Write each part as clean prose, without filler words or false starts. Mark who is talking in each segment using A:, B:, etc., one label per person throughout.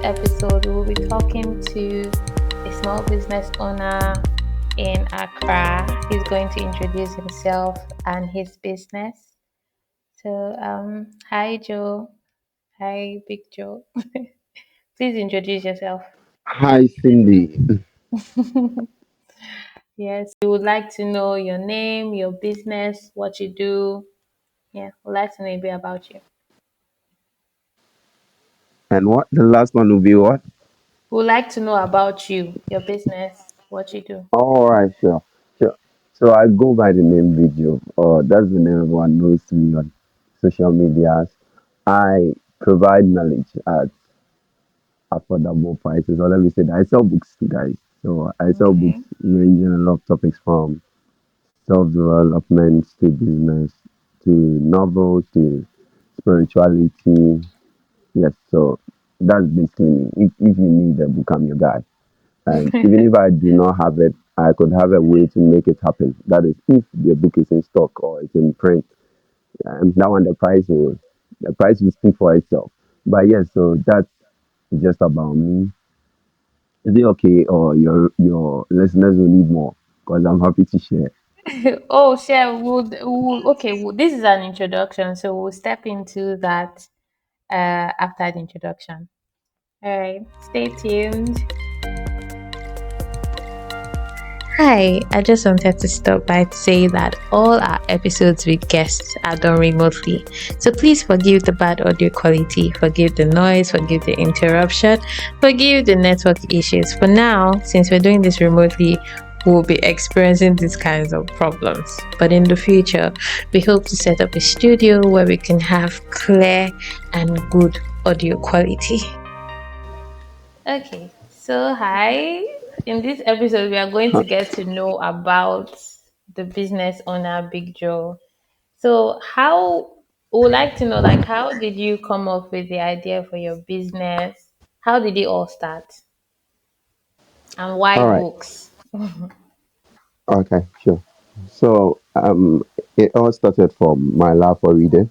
A: episode, we'll be talking to a small business owner in Accra. He's going to introduce himself and his business. So, hi, Joe. Hi, Big Joe. Please introduce yourself.
B: Hi, Cindy.
A: Yes, we would like to know your name, your business, what you do. Yeah, we'd like to know a bit about you.
B: And what? The last one will be what?
A: We would like to know about you, your business, what you do.
B: All right, sure. Sure. So I go by the name Video. That's the name everyone knows me on social medias. I provide knowledge at affordable prices, or let me say that I sell books, guys. So I sell books
A: Okay.
B: ranging a lot of topics from self-development to business to novels to spirituality. Yes, so that's basically me. If you need a book, I'm your guy. And even if I do not have it, I could have a way to make it happen. That is, if the book is in stock or it's in print, that one the price will speak for itself. But yes, so that's just about me. Is it okay, or your listeners will need more? Because I'm happy to share.
A: Oh, sure. Okay, this is an introduction, so we'll step into that after the introduction. All right, stay tuned. Hi, I just wanted to stop by to say that all our episodes with guests are done remotely. So please forgive the bad audio quality, forgive the noise, forgive the interruption, forgive the network issues. For now, since we're doing this remotely, we'll be experiencing these kinds of problems. But in the future, we hope to set up a studio where we can have clear and good audio quality. Okay, so hi. In this episode, we are going to get to know about the business owner, Big Joe. So, how we would like to know, like, how did you come up with the idea for your business? How did it all start, and why
B: All right.
A: books?
B: Okay, sure. So it all started from my love for reading.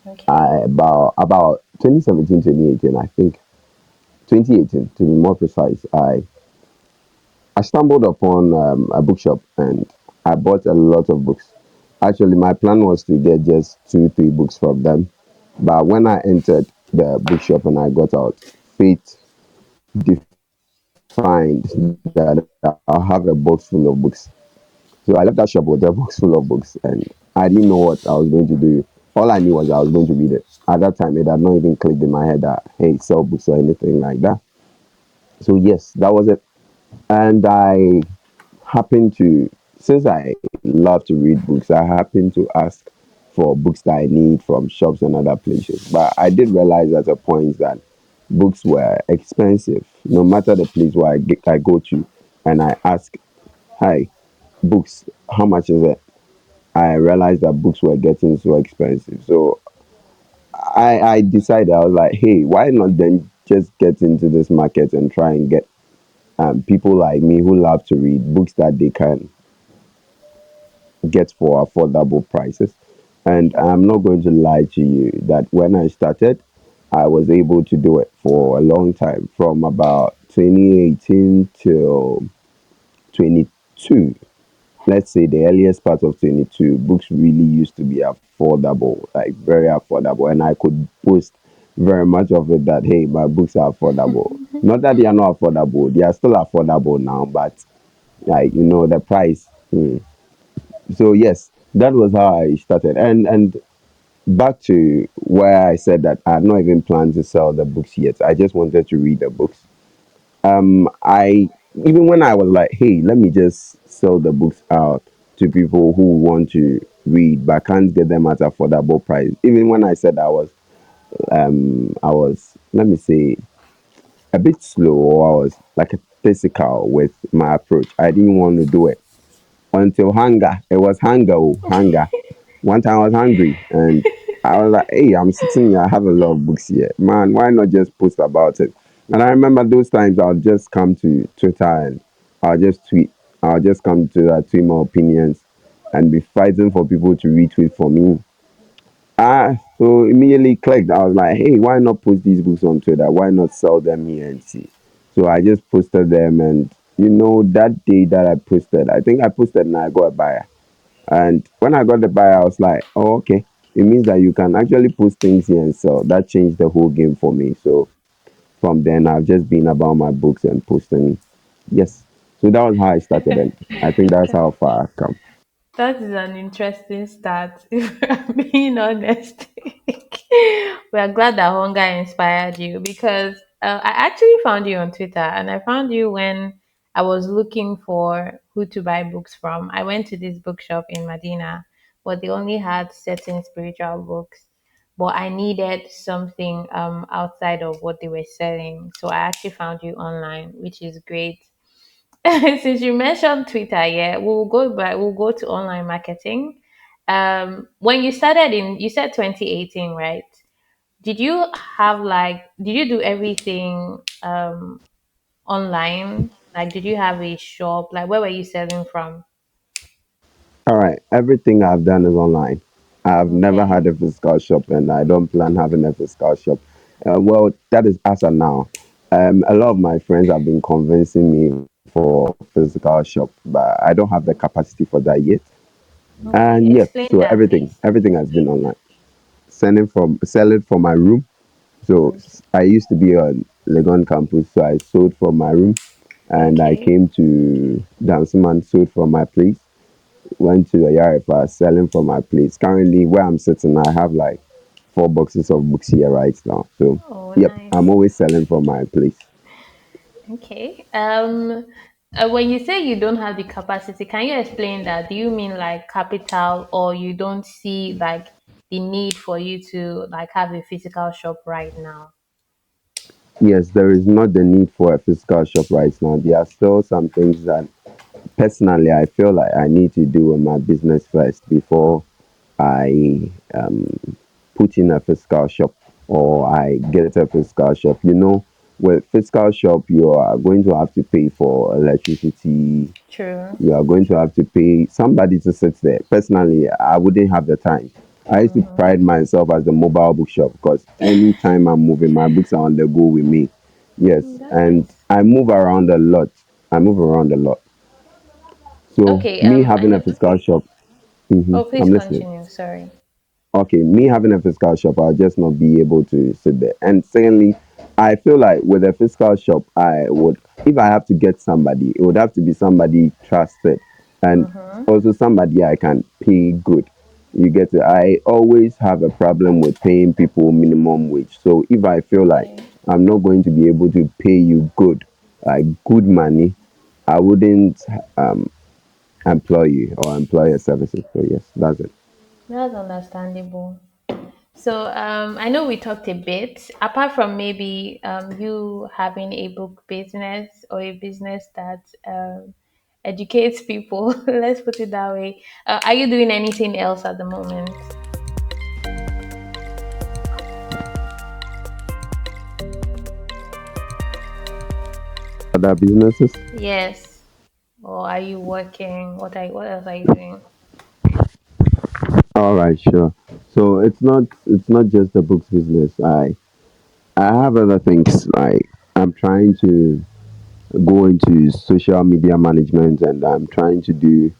A: Okay.
B: About 2017, 2018, I think. 2018 to be more precise. I stumbled upon a bookshop and I bought a lot of books. Actually, my plan was to get just two, three books from them. But when I entered the bookshop and I got out, fate defined that I'll have a box full of books. So I left that shop with a box full of books and I didn't know what I was going to do. All I knew was I was going to read it. At that time, it had not even clicked in my head that, hey, sell books or anything like that. So, yes, that was it. And I happen to, since I love to read books, I happen to ask for books that I need from shops and other places. But I did realize at a point that books were expensive, no matter the place where I go to, and I ask, hi, books, how much is it? I realized that books were getting so expensive. So I decided, I was like, hey, why not then just get into this market and try and get people like me who love to read books that they can get for affordable prices. And I'm not going to lie to you that when I started, I was able to do it for a long time from about 2018 till 22. Let's say the earliest part of 22, books really used to be affordable, like very affordable. And I could post very much of it that, hey, my books are affordable. Not that they are not affordable, they are still affordable now, but like, the price. So yes, that was how I started. And back to where I said that I had not even planned to sell the books yet. I just wanted to read the books. I even when I was like, hey, let me just sell the books out to people who want to read but can't get them at affordable price. Even when I said I was let me say a bit slow, or I was like a physical with my approach. I didn't want to do it until hunger. It was hunger, oh, hunger. One time I was hungry and I was like, hey, I'm sitting here, I have a lot of books here. Man, why not just post about it? And I remember those times I'll just come to Twitter and I'll just tweet. I'll just come to that, tweet my opinions and be fighting for people to retweet for me. So immediately clicked. I was like, hey, why not post these books on Twitter? Why not sell them here and see? So I just posted them, and that day that I posted, I think I posted and I got a buyer. And when I got the buyer, I was like, oh, okay. It means that you can actually post things here and sell. That changed the whole game for me. So from then, I've just been about my books and posting. Yes. So that was how I started, and I think that's how far I've come.
A: That is an interesting start, if I'm being honest. We are glad that hunger inspired you because I actually found you on Twitter and I found you when I was looking for who to buy books from. I went to this bookshop in Medina, but they only had certain spiritual books. But I needed something outside of what they were selling. So I actually found you online, which is great. Since you mentioned Twitter, yeah, we'll go to online marketing. When you started in, you said 2018, right? Did you have like, did you do everything online? Like, did you have a shop? Like, where were you selling from?
B: All right. Everything I've done is online. I've never
A: Okay.
B: had a physical shop, and I don't plan having a physical shop. Well, that is as of now. A lot of my friends have been convincing me for physical shop, but I don't have the capacity for that yet.
A: Okay.
B: And yes,
A: Explain
B: so
A: that,
B: everything,
A: please.
B: everything has been online. Selling from my room. So
A: Okay.
B: I used to be on Legon campus, so I sold from my room, and I
A: Okay.
B: came to Dansuman, sold from my place. Went to a Yarifa, selling from my place. Currently, where I'm sitting, I have like 4 boxes of books here right now. So,
A: Oh,
B: yep, I'm
A: nice.
B: always selling from my place.
A: Okay. When you say you don't have the capacity, can you explain that? Do you mean like capital, or you don't see like the need for you to like have a physical shop right now?
B: Yes, there is not the need for a physical shop right now. There are still some things that personally I feel like I need to do in my business first before I put in a physical shop or I get a physical shop. With physical shop, you are going to have to pay for electricity.
A: True.
B: You are going to have to pay somebody to sit there. Personally, I wouldn't have the time. I used to pride myself as the mobile bookshop because anytime I'm moving, my books are on the go with me. Yes,
A: That's
B: and
A: nice.
B: I move around a lot. I move around a lot. So
A: Okay.
B: me
A: I
B: having a
A: know.
B: physical shop,
A: Oh, please
B: I'm listening.
A: continue. Sorry.
B: Okay, me having a physical shop, I'll just not be able to sit there. And secondly, I feel like with a physical shop, I would, if I have to get somebody, it would have to be somebody trusted and
A: Mm-hmm.
B: also somebody I can pay good. You get it? I always have a problem with paying people minimum wage. So if I feel like
A: Okay.
B: I'm not going to be able to pay you good, like good money, I wouldn't employ you or employ your services. So yes, that's it.
A: That's understandable. So I know we talked a bit. Apart from maybe you having a book business or a business that educates people, let's put it that way. Are you doing anything else at the moment?
B: Other businesses.
A: Yes. Or are you working? What else are you doing?
B: All right, sure. So it's not just the books business. I have other things like I'm trying to go into social media management and I'm trying to do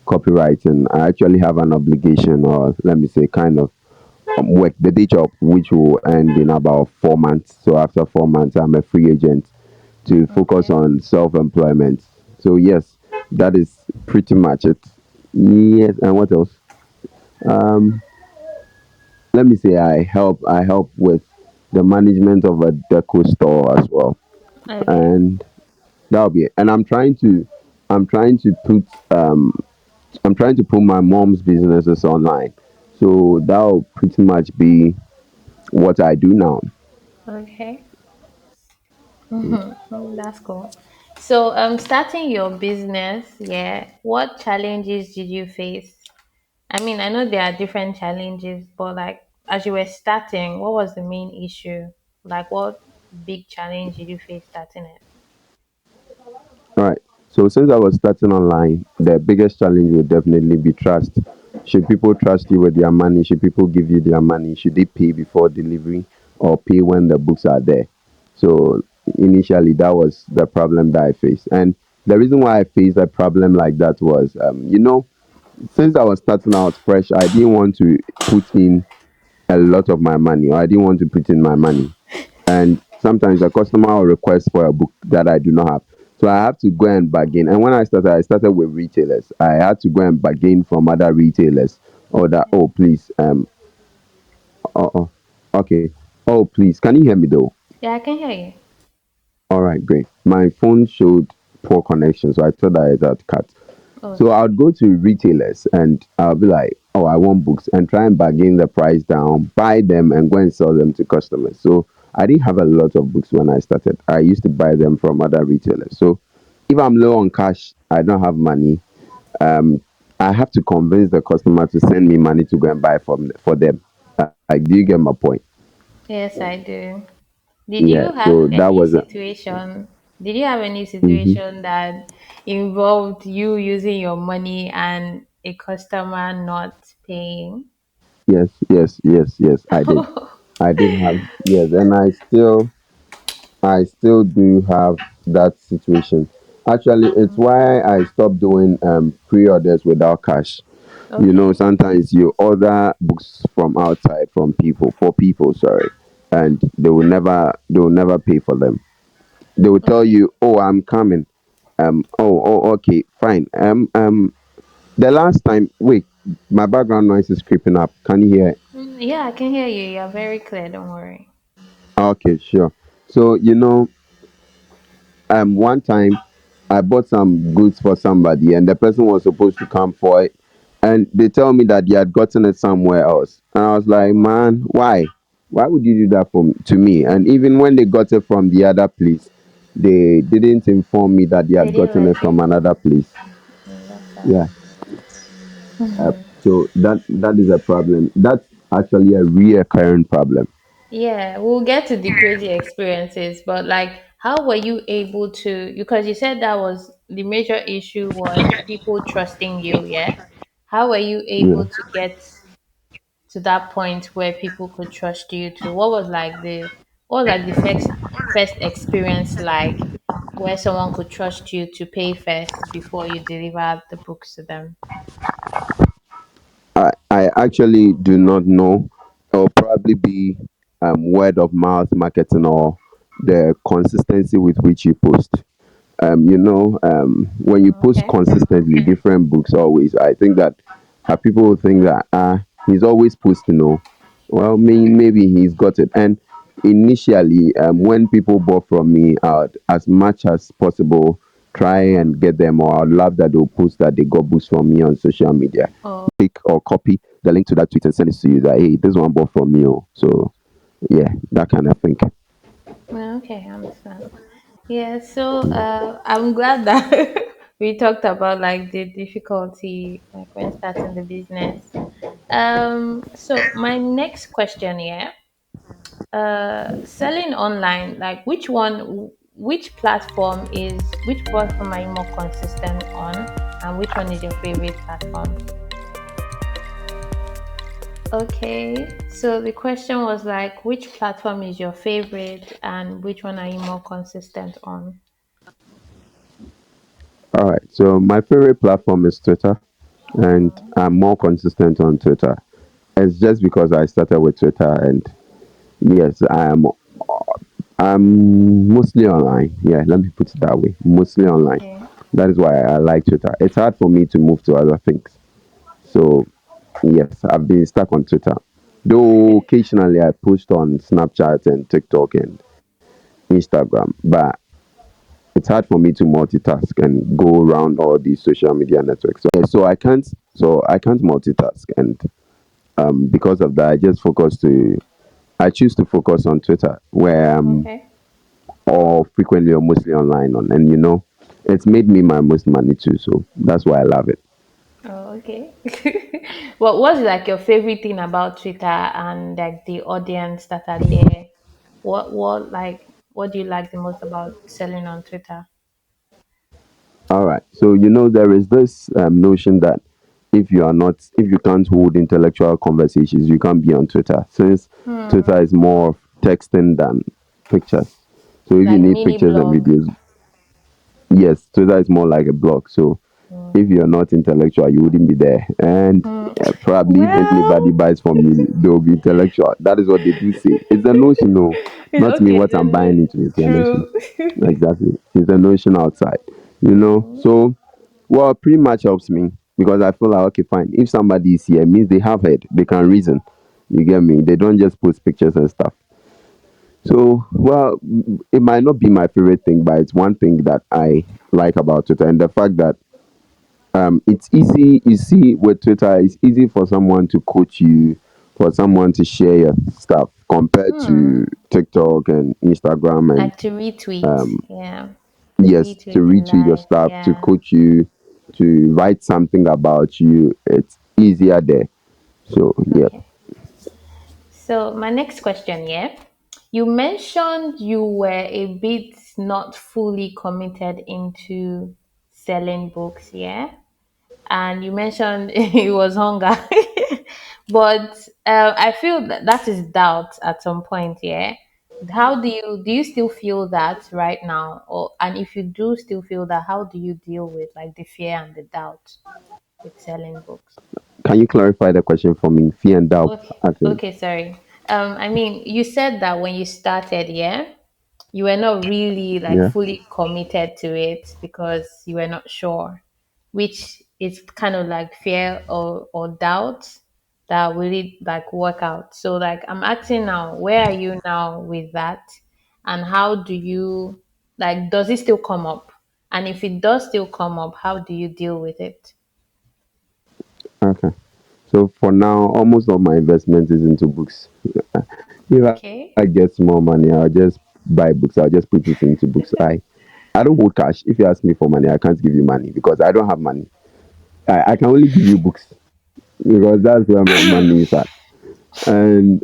B: copywriting. I actually have an obligation or let me say kind of work the day job which will end in about 4 months. So after 4 months I'm a free agent to focus
A: Okay.
B: on self-employment. So yes, that is pretty much it. Yes, and what else? Um Let me say I help with the management of a deco store as well,
A: Okay.
B: and that'll be it. And I'm trying to put I'm trying to put my mom's businesses online, so that'll pretty much be what I do now.
A: Okay. That's cool. So starting your business, yeah, what challenges did you face? I mean, I know there are different challenges, but like as you were starting, what was the main issue? Like what big challenge did you face starting it?
B: All right. So since I was starting online, the biggest challenge would definitely be trust. Should people trust you with their money? Should people give you their money? Should they pay before delivery or pay when the books are there? So initially, that was the problem that I faced. And the reason why I faced a problem like that was, since I was starting out fresh, I didn't want to put in a lot of my money, or I didn't want to put in my money. And sometimes a customer will request for a book that I do not have. So I have to go and bargain. And when I started with retailers. I had to go and bargain from other retailers. Or that, oh please, oh, oh, okay, oh please, can you hear me though?
A: Yeah, I can hear you.
B: All right, great. My phone showed poor connection, so I thought I had cut. So
A: Okay.
B: I'd go to retailers and I'll be like, oh, I want books and try and bargain the price down, buy them and go and sell them to customers. So I didn't have a lot of books when I started. I used to buy them from other retailers. So if I'm low on cash, I don't have money. Um, I have to convince the customer to send me money to go and buy for them. Like, do you get my point?
A: Yes, I do. Did
B: Yeah.
A: you have
B: So that
A: any
B: was a.
A: situation? Did you have any
B: Mhm.
A: situation that involved you using your money and a customer not paying?
B: Yes, yes, yes, yes. I did. I did have, yes, and I still do have that situation. Actually, it's why I stopped doing pre-orders without cash.
A: Okay.
B: Sometimes you order books from outside from people for people, sorry, and they will never pay for them. They will tell
A: Okay.
B: you, "Oh, I'm coming." Oh, okay, fine. The last time, wait, my background noise is creeping up. Can you hear it?
A: Yeah, I can hear you. You're very clear. Don't worry.
B: Okay, sure. So, one time I bought some goods for somebody and the person was supposed to come for it, and they tell me that they had gotten it somewhere else, and I was
A: Oh,
B: like,
A: wow.
B: man, why would you do that to me? And even when they got it from the other place, they didn't inform me that they
A: They
B: had
A: didn't
B: gotten it
A: let you
B: from
A: know.
B: another place.
A: That's sad.
B: Yeah. So that is a problem. That's actually a reoccurring problem.
A: Yeah, we'll get to the crazy experiences, but like, how were you able to? Because you said that was the major issue was people trusting you, yeah? How were you
B: Yeah.
A: able to get to that point where people could trust you to? What was like the first experience like where someone could trust you to pay first before you deliver the books to them?
B: I actually do not know. It'll probably be word of mouth marketing or the consistency with which you post. When you post
A: Okay.
B: consistently, different books always, I think that people will think that he's always posting. No, well, maybe he's got it. And initially, when people bought from me, as much as possible, try and get them, or I'd love that they'll post that they got books from me on social media.
A: Oh,
B: Take or copy the link to that tweet and send it to you that, hey, this one bought from me. Oh. So yeah, that kind of thing.
A: well, okay, I understand. Yeah, so I'm glad that we talked about like the difficulty like when starting the business. So my next question here, selling online, like which platform are you more consistent on, and which one is your favorite platform? Okay, so the question was like, which platform is your favorite, and which one are you more consistent on?
B: All right. So my favorite platform is Twitter, and
A: Oh,
B: I'm more consistent on Twitter. It's just because I started with Twitter, and yes, I'm mostly online. Yeah, let me put it that way. Mostly online.
A: okay.
B: That is why I like Twitter. It's hard for me to move to other things. So yes, I've been stuck on Twitter. Though occasionally I post on Snapchat and TikTok and Instagram, but it's hard for me to multitask and go around all these social media networks. So, yeah, so I can't multitask, and because of that, I choose to focus on Twitter, where I'm
A: Okay.
B: or frequently or mostly online on, and it's made me my most money too. So that's why I love it.
A: Oh, okay. What's like your favorite thing about Twitter and like the audience that are there? What do you like the most about selling on Twitter?
B: All right. So there is this notion that if you can't hold intellectual conversations, you can't be on Twitter, since Twitter is more of texting than pictures. So if you
A: Like
B: need
A: mini
B: pictures and
A: blog.
B: videos, yes, Twitter is more like a blog. So if you're not intellectual, you wouldn't be there. And probably if anybody
A: Well,
B: buys from you, they'll be intellectual. That is what they do say. It's the notion, no, not me.
A: okay,
B: What I'm buying
A: then
B: into, it's the notion.
A: true.
B: Exactly, it's the notion outside. You know, so well, it pretty much helps me because I feel like, okay, fine. If somebody is here, it means they have head, they can reason. You get me? They don't just post pictures and stuff. So, well, it might not be my favorite thing, but it's one thing that I like about Twitter, and the fact that it's easy. You see, with Twitter, it's easy for someone to coach you, for someone to share your stuff compared to TikTok and Instagram and
A: Like to retweet. Yeah.
B: yes, to
A: Retweet in
B: retweet your
A: live.
B: stuff, to
A: Yeah.
B: coach you, to write something about you. It's easier there. So yeah.
A: Okay. So my next question, yeah. You mentioned you were a bit not fully committed into selling books, yeah? And you mentioned it was hunger. But I feel that that is doubt at some point, yeah? How do you still feel that right now? Or and if you do still feel that, how do you deal with like the fear and the doubt with selling books?
B: Can you clarify the question for me? Fear and doubt,
A: Okay,
B: as in,
A: okay, sorry. I mean, you said that when you started, yeah, you were not really like
B: yeah.
A: fully committed to it because you were not sure, which is kind of like fear or doubt that will it like work out. So like I'm asking now, where are you now with that? And how do you like does it still come up? And if it does still come up, how do you deal with it?
B: Okay. So for now, almost all my investment is into books. If I
A: Okay.
B: get more money, I'll just buy books. I'll just put it into books. I don't hold cash. If you ask me for money, I can't give you money because I don't have money. I can only give you books because that's where my money is at. And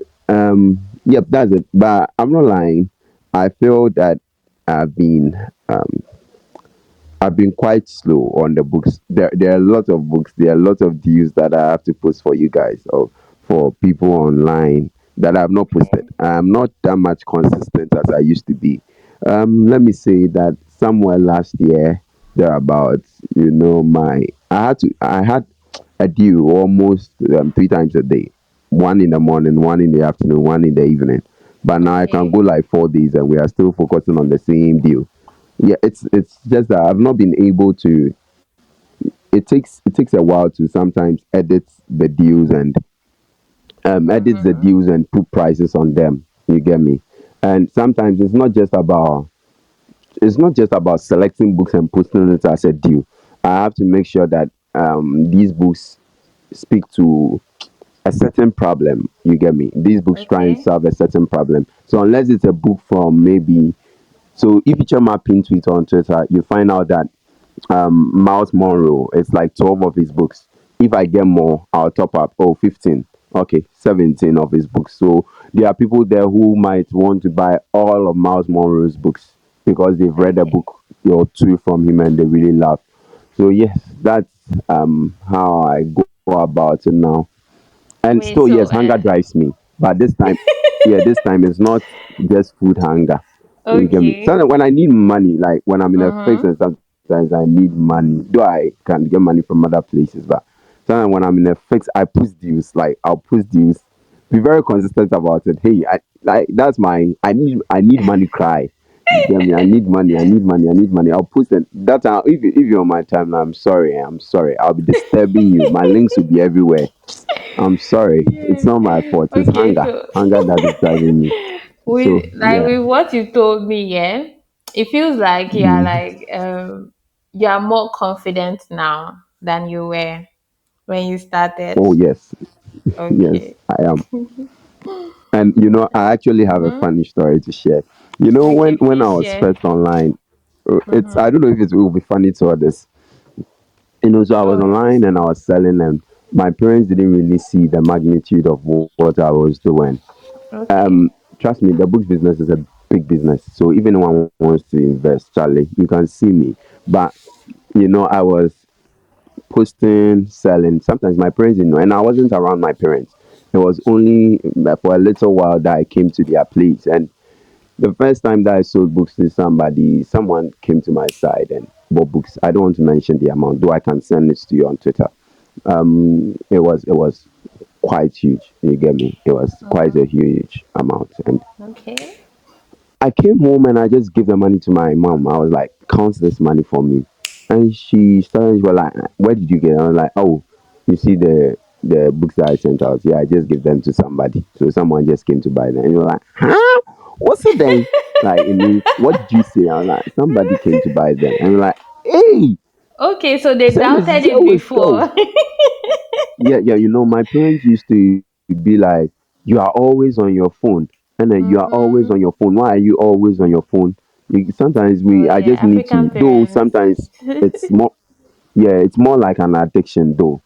B: yep, that's it. But I'm not lying. I feel that I've been um, I've been quite slow on the books. There are a lot of books. There are a lot of deals that I have to post for you guys or for people online that I have not posted.
A: Okay.
B: I'm not that much consistent as I used to be. Let me say that somewhere last year, thereabouts, my I had a deal almost 3 times a day, one in the morning, one in the afternoon, one in the evening. But now I can go
A: Okay.
B: like 4 days, and we are still focusing on the same deal. Yeah, it's just that I've not been able to. It takes a while to sometimes edit the deals and put prices on them. You get me? And sometimes it's not just about selecting books and posting it as a deal. I have to make sure that these books speak to a certain problem. You get me? These books try and
A: Okay.
B: solve a certain problem. So unless it's a book from maybe, so if you check my pin tweet on Twitter, you find out that Miles Monroe, it's like 12 of his books. If I get more, I'll top up. Oh, 15. Okay, 17 of his books. So there are people there who might want to buy all of Miles Monroe's books because they've read a
A: Okay.
B: book or two from him and they really love. So yes, that's how I go about it now. And
A: Wait,
B: still,
A: so
B: yes, hunger drives me. But this time, yeah, this time it's not just food hunger. You get me?
A: okay.
B: Sometimes when I need money, like when I'm in a fix
A: Mm-hmm.
B: and sometimes I need money, though I can get money from other places, but sometimes when I'm in a fix, I push deals. Like I'll push deals. Be very consistent about it. Hey, that's my I need money cry. You get me? I need money. I need money. I need money. I'll post it. That's how. If you're on my timeline, I'm sorry. I'm sorry. I'll be disturbing you. My links will be everywhere. I'm sorry. It's not my fault. It's
A: Okay,
B: hunger.
A: so
B: Hunger that is driving me. So yeah.
A: with what you told me, yeah, it feels like
B: Mhm.
A: you're more confident now than you were when you started.
B: Oh yes, yes,
A: Okay.
B: I am. And I actually have a funny story to share. When
A: Okay,
B: when I
A: please
B: was
A: share.
B: first online, I don't know if it will be funny to others. So I was
A: Oh,
B: online
A: yes.
B: and I was selling, and my parents didn't really see the magnitude of what I was doing.
A: Okay.
B: Trust me, the books business is a big business. So if anyone wants to invest, Charlie, you can see me. But I was posting, selling. Sometimes my parents didn't know, and I wasn't around my parents. It was only for a little while that I came to their place. And the first time that I sold books to somebody, someone came to my side and bought books. I don't want to mention the amount, though I can send it to you on Twitter. It was quite huge. You get me? It was quite a huge amount, and
A: Okay.
B: I came home and I just gave the money to my mom. I was like, count this money for me. And she was like, where did you get it? I was like, oh, you see the books that I sent out. Yeah, I just gave them to somebody. So someone just came to buy them. And you're like, huh? What's the day? Like, it means, what did you say? I was like, somebody came to buy them. And you're like, hey,
A: Okay, so they
B: send this,
A: doubted it
B: always go.
A: before.
B: Yeah, my parents used to be like, you are always on your phone. And then you are always
A: Mm-hmm.
B: on your phone. Why are you always on your phone? Sometimes
A: Oh
B: I
A: yeah,
B: just need
A: African
B: to, though
A: parents.
B: sometimes it's more, yeah, it's more like an addiction, though.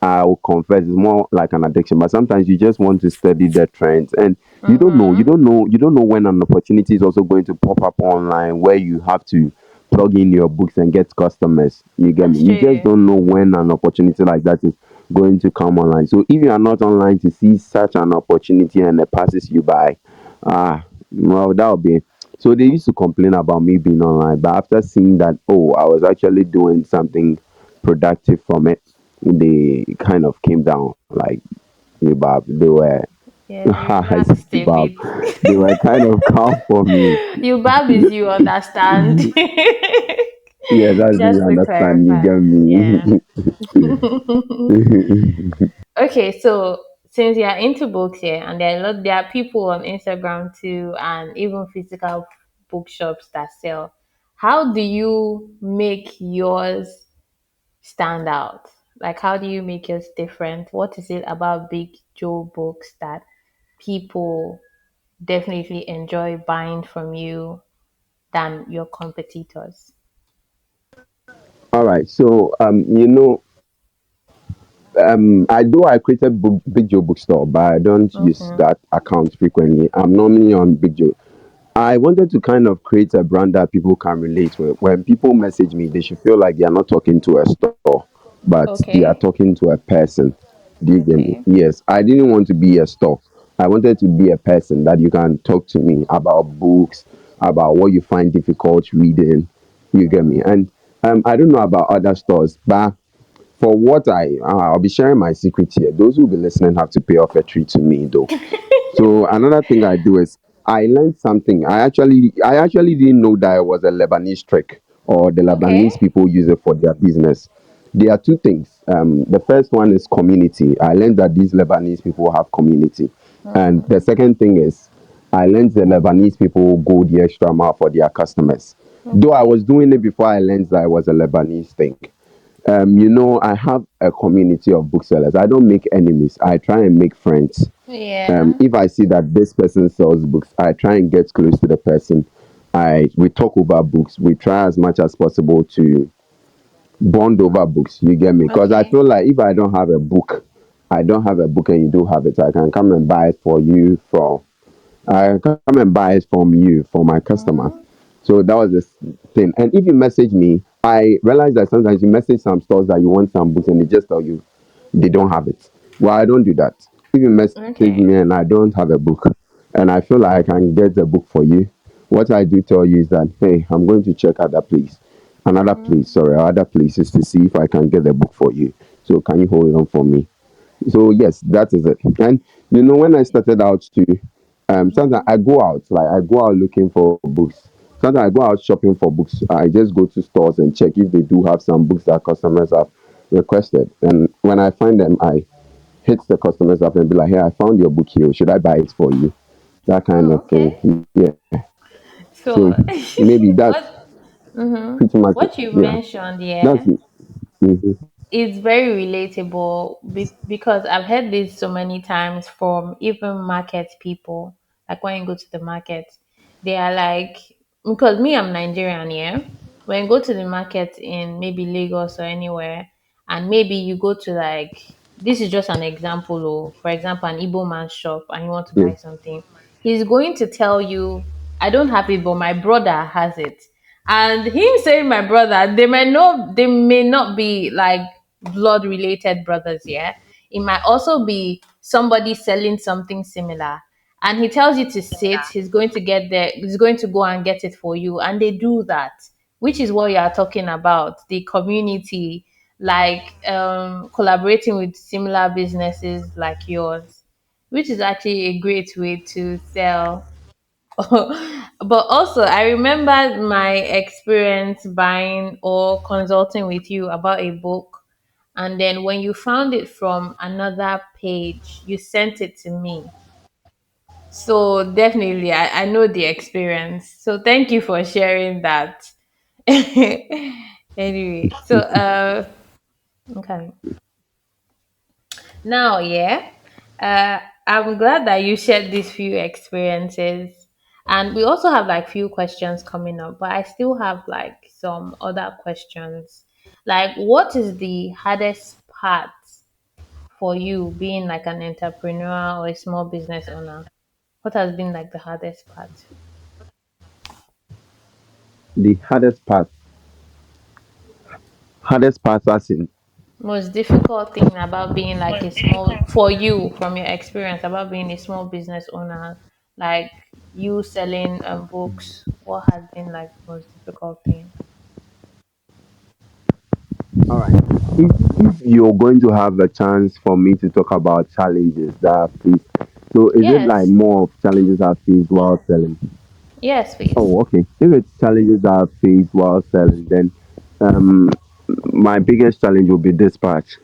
B: I will confess, it's more like an addiction. But sometimes you just want to study the trends, and
A: Mm-hmm.
B: you don't know when an opportunity is also going to pop up online where you have to plug in your books and get customers. You get
A: That's
B: me? You just
A: true.
B: don't know when an opportunity like that is going to come online. So if you are not online to see such an opportunity and it passes you by, well, that would be. So they used to complain about me being online, but after seeing that, oh, I was actually doing something productive from it, they kind of came down like, hey, Bob. They were,
A: Yeah, they
B: I said,
A: relaxed
B: "Hey,
A: a
B: Bob.
A: bit.
B: They were kind of calm for me.
A: You babies, you understand.
B: Yeah, that's me.
A: Just to
B: Understand? You
A: clarify.
B: get
A: Yeah.
B: me?
A: Okay, so since you're into books here, and there are people on Instagram too, and even physical bookshops that sell. How do you make yours stand out? Like, how do you make yours different? What is it about Big Joe books that people definitely enjoy buying from you than your competitors?
B: All right. So, I do. I created Big Joe Bookstore, but I don't use
A: Okay.
B: that account frequently. I'm normally on Big Joe. I wanted to kind of create a brand that people can relate with. When people message me, they should feel like they are not talking to a store, but they are
A: Okay.
B: talking to a person. Do you get me?
A: Okay.
B: Yes, I didn't want to be a store. I wanted to be a person that you can talk to me about books, about what you find difficult reading. You get me? And I don't know about other stores, but for what I'll be sharing my secret here. Those who will be listening have to pay off a treat to me, though. So another thing I do is I learned something. I actually didn't know that it was a Lebanese trick or the Lebanese
A: Okay.
B: people use it for their business. There are two things. The first one is community. I learned that these Lebanese people have community, and the second thing is I learned the Lebanese people go the extra mile for their customers. Though I
A: Okay.
B: was doing it before I learned that it was a Lebanese thing. I have a community of booksellers. I don't make enemies. I try and make friends.
A: Yeah.
B: If I see that this person sells books, I try and get close to the person. We talk over books. We try as much as possible to bond over books. You get me? Because I
A: Okay.
B: feel like if I don't have a book and you do have it, I can come and buy it for you from I come and buy it from you for my customer.
A: Mm-hmm.
B: So that was the thing. And if you message me, I realize that sometimes you message some stores that you want some books and they just tell you they don't have it. Well, I don't do that. If you message
A: Okay.
B: me and I don't have a book and I feel like I can get the book for you, what I do tell you is that, hey, I'm going to check another place, sorry, other places to see if I can get the book for you. So can you hold it on for me? So yes, that is it. And when I started out to, sometimes I go out looking for books. Sometimes I go out shopping for books. I just go to stores and check if they do have some books that customers have requested. And when I find them, I hit the customers up and be like, "Hey, I found your book here. Should I buy it for you?" That kind
A: Oh,
B: of
A: okay.
B: thing. Yeah. So
A: So,
B: maybe that's
A: what
B: pretty much it.
A: what you
B: Yeah.
A: mentioned,
B: That's
A: yeah,
B: it. Hmm.
A: it's very relatable because I've heard this so many times from even market people. Like when you go to the market, they are like, because me, I'm Nigerian, yeah. When you go to the market in maybe Lagos or anywhere, and maybe you go to like, this is just an example, or for example, an Igbo man's shop and you want to
B: Yeah.
A: buy something, he's going to tell you, I don't have it, but my brother has it. And him saying my brother, they may not be like blood related brothers, yeah. It might also be somebody selling something similar. And he tells you to sit, he's going to get there, he's going to go and get it for you. And they do that, which is what you are talking about, the community, like collaborating with similar businesses like yours, which is actually a great way to sell. But also, I remember my experience buying or consulting with you about a book. And then when you found it from another page, you sent it to me. So definitely, I know the experience. So thank you for sharing that. Anyway, so okay. Now, yeah, uh, I'm glad that you shared these few experiences, and we also have like few questions coming up. But I still have like some other questions. Like, what is the hardest part for you being like an entrepreneur or a small business owner? What has been like the hardest part?
B: The hardest part as in,
A: Most difficult thing about being like a small for you from your experience about being a small business owner, like you selling books, what has been like the most difficult thing?
B: all right. If you're going to have a chance for me to talk about challenges that I faced, so is it like
A: Yes,
B: more of challenges I faced while selling?
A: yes, please.
B: Oh, okay. If it's challenges that I faced while selling, then um, my biggest challenge will be dispatch.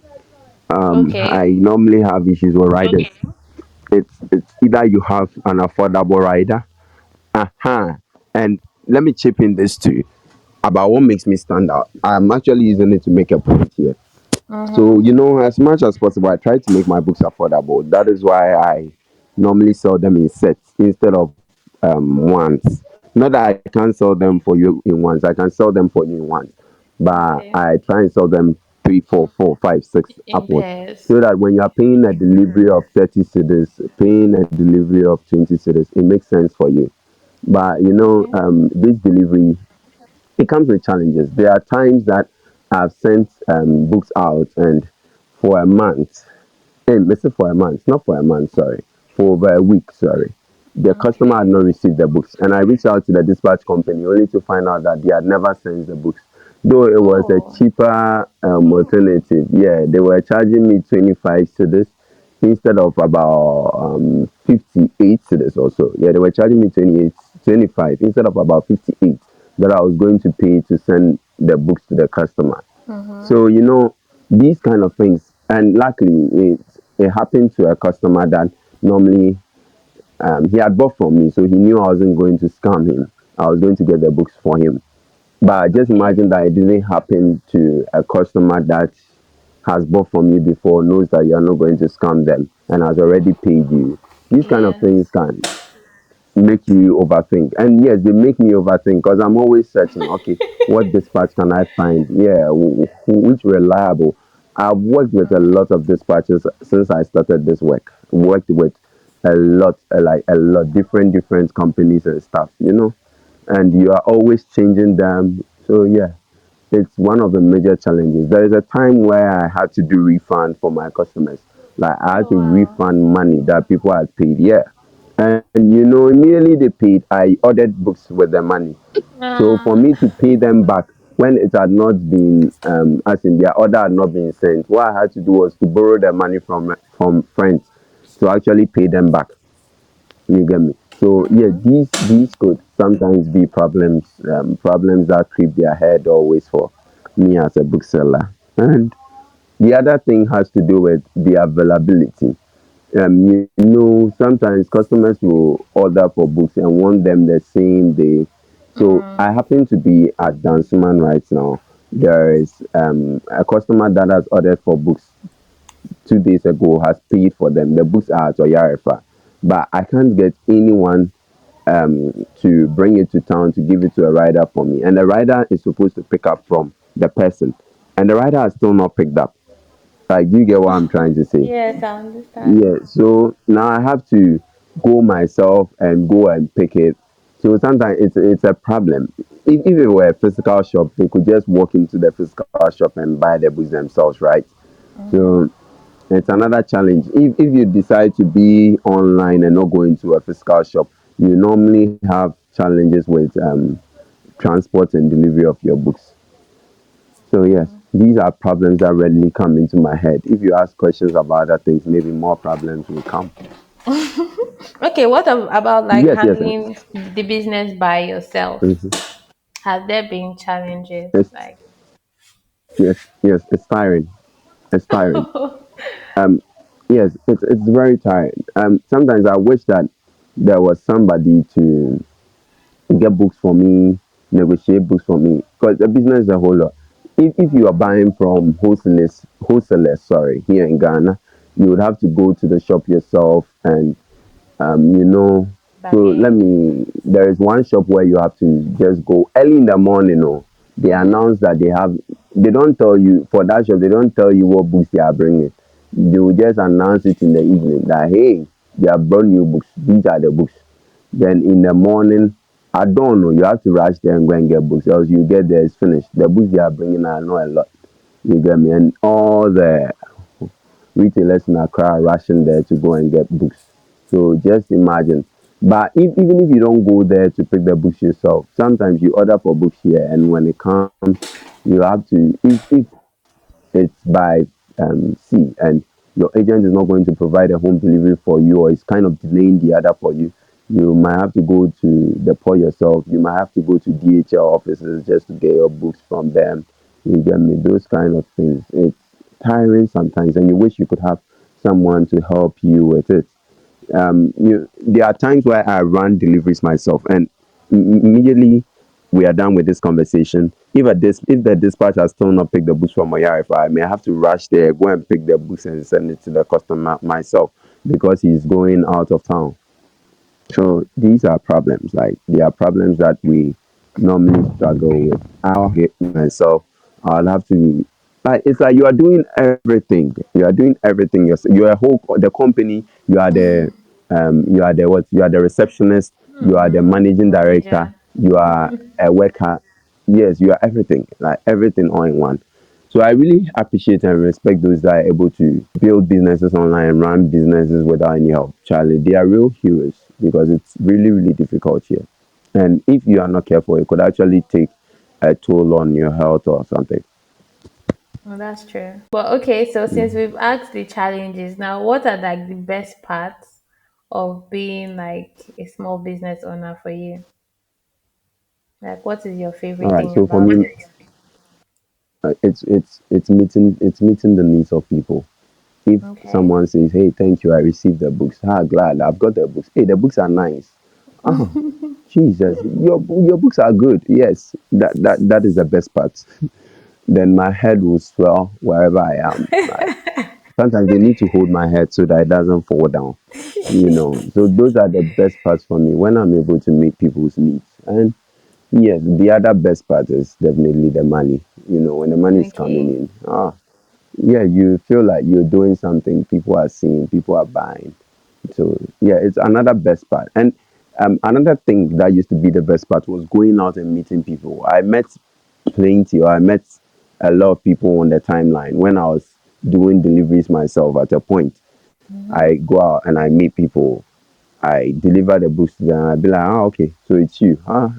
B: I
A: Okay.
B: normally have issues with riders. It's either you have an affordable rider, uh-huh, and let me chip in this too about what makes me stand out. I'm actually using it to make a point here. So,
A: Mm-hmm.
B: as much as possible, I try to make my books affordable. That is why I normally sell them in sets instead of ones. Not that I can't sell them for you in ones, I can sell them for you in ones. But
A: Okay.
B: I try and sell them three, four, four, five, six
A: In
B: upwards.
A: pairs.
B: So that when you are paying a delivery of 30 cities, paying a delivery of 20 cities, it makes sense for you. But
A: Okay.
B: this delivery, it comes with challenges. There are times that I've sent books out and for a month, and this is for a month, not for a month, sorry, for over a week, sorry. The customer had
A: Okay.
B: not received the books, and I reached out to the dispatch company only to find out that they had never sent the books. Though it was a
A: Oh.
B: cheaper alternative, yeah, they were charging me 25 cedis instead of about 58 cedis or so. Yeah, they were charging me 28, 25 instead of about 58 that I was going to pay to send the books to the customer.
A: Mm-hmm.
B: So, these kind of things, and luckily it happened to a customer that normally he had bought from me, so he knew I wasn't going to scam him. I was going to get the books for him. But just
A: Okay.
B: imagine that it didn't happen to a customer that has bought from you before, knows that you're not going to scam them, and has already paid you. These kind of things
A: Yes.
B: can make you overthink. And yes, they make me overthink because I'm always searching, okay, what dispatch can I find? Yeah, which reliable. I've worked with a lot of dispatches since I started this work. Worked with a lot, like a lot, different companies and stuff, and you are always changing them. So yeah, it's one of the major challenges. There is a time where I had to do refund for my customers. Like I had
A: Oh
B: to
A: wow.
B: refund money that people had paid. Yeah. And immediately they paid, I ordered books with the money. So for
A: Ah.
B: me to pay them back when it had not been, as in their order had not been sent, what I had to do was to borrow the money from friends to actually pay them back. You get me? So yeah,
A: Mm-hmm.
B: these could sometimes be problems that creep their head always for me as a bookseller. And the other thing has to do with the availability. Sometimes customers will order for books and want them the same day. So I
A: Mm.
B: happen to be at Danceman right now. There is a customer that has ordered for books 2 days ago, has paid for them. The books are at Oyarefa, but I can't get anyone to bring it to town to give it to a rider for me. And the rider is supposed to pick up from the person, and the rider has still not picked up. Like, do you get what I'm trying to say?
A: Yes, I understand.
B: Yeah. So now I have to go myself and go and pick it. So sometimes it's a problem. if it were a physical shop, they could just walk into the physical shop and buy the books themselves, right? So it's another challenge. If you decide to be online and not go into a physical shop, you normally have challenges with transport and delivery of your books. So yes, these are problems that readily come into my head. If you ask questions about other things, maybe more problems will come.
A: Okay, what about like
B: Yes, yes,
A: handling the business by yourself?
B: mhm.
A: Has there been challenges?
B: It's,
A: Like,
B: yes, it's tiring. It's tiring. Um, yes, it's very tiring. Sometimes I wish that there was somebody to get books for me, negotiate books for me, because the business is a whole lot. If you are buying from wholesalers, sorry, here in Ghana, you would have to go to the shop yourself and you know. So
A: bargain.
B: there is one shop where you have to just go early in the morning. Oh, they announce that they don't tell you, for that shop, they don't tell you what books they are bringing. They will just announce it in the evening that, hey, they have brought new books. These are the books. Then in the morning, I don't know, you have to rush there and go and get books, else you get there, it's finished. The books they are bringing are not a lot. You get me? And all the retailers in Accra are rushing there to go and get books. So just imagine. But even if you don't go there to pick the books yourself, sometimes you order for books here, and when it comes, you have to, if it's by sea and your agent is not going to provide a home delivery for you, or it's kind of delaying the other for you, you might have to go to the port yourself. You might have to go to DHL offices just to get your books from them. You get me? Those kind of things. It's tiring sometimes, and you wish you could have someone to help you with it. There are times where I run deliveries myself, and immediately we are done with this conversation. If the dispatch has still not picked the books from Oyarifa, I may have to rush there, go and pick the books and send it to the customer myself because he's going out of town. So these are problems. Like, they are problems that we normally struggle with. I'll hit myself. I'll have to, like, it's like you are doing everything. You are doing everything yourself. You are a whole the company. You are the what? You are the receptionist. You are the managing director.
A: Manager.
B: You are a worker. Yes, you are everything. Like, everything all in one. So I really appreciate and respect those that are able to build businesses online and run businesses without any help. Charlie, they are real heroes because it's really, really difficult here. And if you are not careful, it could actually take a toll on your health or something.
A: Well, that's true. But okay, so since we've asked the challenges, now what are like the best parts of being like a small business owner for you? Like, what is your
B: All
A: favorite
B: right.
A: thing
B: So for
A: about
B: me,
A: it?
B: it's meeting the needs of people. If
A: Okay.
B: someone says, "Hey, thank you, I received the books. Ah, glad I've got the books. Hey, the books are nice. Oh, Jesus, your books are good. Yes, that is the best part. Then my head will swell wherever I am. Like, sometimes they need to hold my head so that it doesn't fall down. So those are the best parts for me when I'm able to meet people's needs. And yes, the other best part is definitely the money. When the money is coming
A: Okay.
B: in, yeah, you feel like you're doing something. People are seeing, people are buying. So yeah, it's another best part. And another thing that used to be the best part was going out and meeting people. I met a lot of people on the timeline when I was doing deliveries myself. At a point, I go out and I meet people. I deliver the books to them. I be like, okay, so it's you,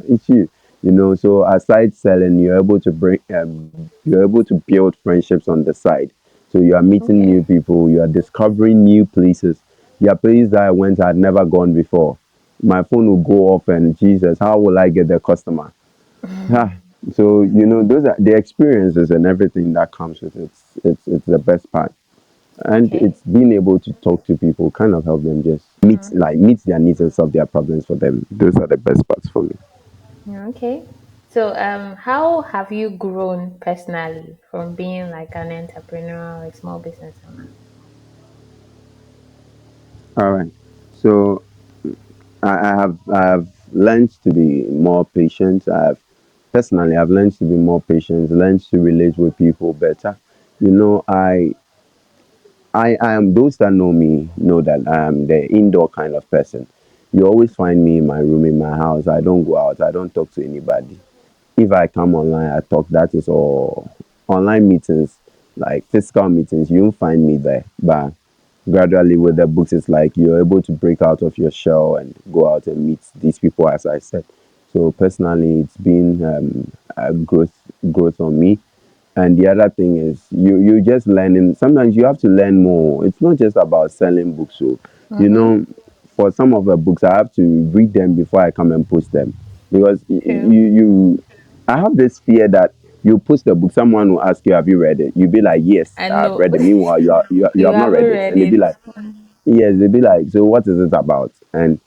B: it's you. So aside selling, you're able to build friendships on the side. So you are meeting new
A: Okay.
B: people, you are discovering new places. There are places that I went I had never gone before. My phone will go off, and Jesus, how will I get the customer? Ah, so those are the experiences and everything that comes with it. It's the best part, and
A: Okay.
B: it's being able to talk to people, kind of help them just meet their needs and solve their problems for them. Those are the best parts for me.
A: Yeah, okay. So, how have you grown personally from being like an entrepreneur or a small business owner?
B: All right. So I have learned to be more patient. I've learned to be more patient, learned to relate with people better. You know, I am those that know me know that I am the indoor kind of person. You always find me in my room, in my house. I don't go out. I don't talk to anybody. If I come online, I talk. That is all. Online meetings, like physical meetings, you won't find me there. But gradually with the books, it's like you're able to break out of your shell and go out and meet these people, as I said. So personally, it's been a growth on me. And the other thing is you just learning. Sometimes you have to learn more. It's not just about selling books. So you
A: Mm-hmm.
B: know, for some of the books, I have to read them before I come and post them, because
A: True.
B: I have this fear that you post the book, someone will ask you, "Have you read it?" You be like, "Yes,
A: I
B: I've
A: know.
B: read it." Meanwhile, you
A: You
B: have not
A: haven't
B: read it,
A: read
B: and they be
A: it.
B: like, "Yes." They be like, "So what is it about?" And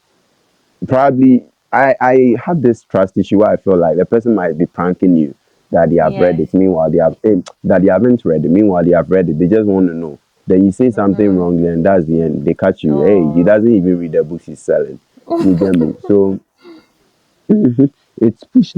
B: probably I have this trust issue where I feel like the person might be pranking you, that they have read
A: Yeah.
B: it, meanwhile they have that they haven't read it, meanwhile they have read it. They just want to know. Then you say something
A: Mm-hmm.
B: wrongly, and that's the end. They catch you. Hey, he
A: Oh.
B: doesn't even read the books he's selling. You get me? So it's pushed